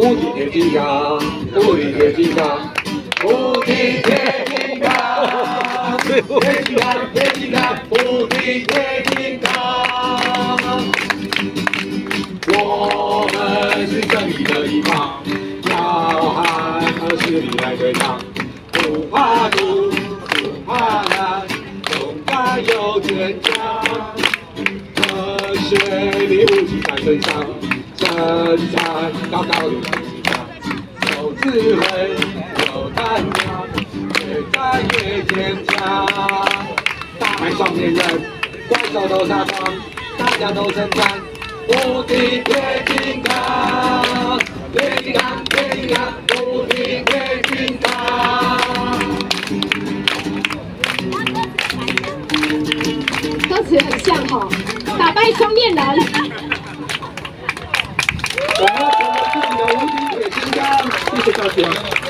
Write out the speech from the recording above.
无敌铁金刚，无敌铁金刚，无敌铁金刚，铁金刚，铁金刚，无敌铁金刚。我们是正义的一方，要和势力来对抗，不怕毒，不怕难，勇敢又坚强。和水力武器在身上，身材高高有力量，有智慧，有胆量，越战越坚强。大海双面人，怪兽都杀光，大家都成长。无敌铁金刚，铁金刚，铁金刚，无敌铁金刚。歌词很像哈，打败双面人。我们成为自己的无敌铁金刚，谢谢大家。